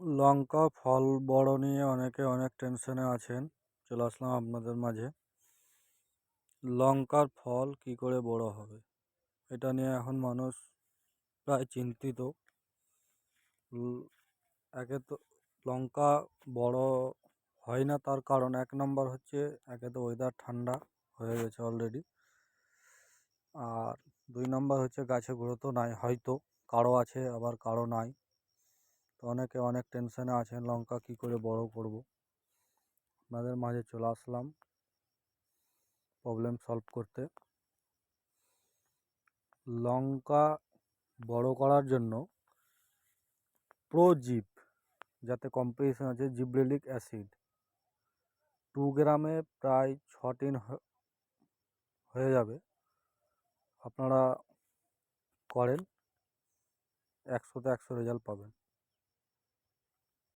লঙ্কা ফল বড় নিয়ে অনেকে অনেক টেনশনে আছেন। চলে আসলাম আপনাদের মাঝে। লঙ্কার ফল কি করে বড় হবে, এটা নিয়ে এখন মানুষ প্রায় চিন্তিত। একে তো লঙ্কা বড় হয় না, তার কারণ এক নম্বর হচ্ছে একে তো ওয়েদার ঠান্ডা হয়ে গেছে অলরেডি, আর দুই নম্বর হচ্ছে গাছে গ্রোথও নাই, হয়তো কারো আছে আবার কারো নাই। তো অনেকে অনেক টেনশনে আছেন লঙ্কা কি করে বড় করব। আপনাদের মাঝে চলে আসলাম প্রবলেম সলভ করতে। লঙ্কা বড় করার জন্য প্রোজিপ, যাতে কম্পোজিশন আছে জিব্রেলিক অ্যাসিড, 2 গ্রামে প্রায় 6 টিন হয়ে যাবে। আপনারা করেন, 100তে 100 রেজাল্ট পাবেন।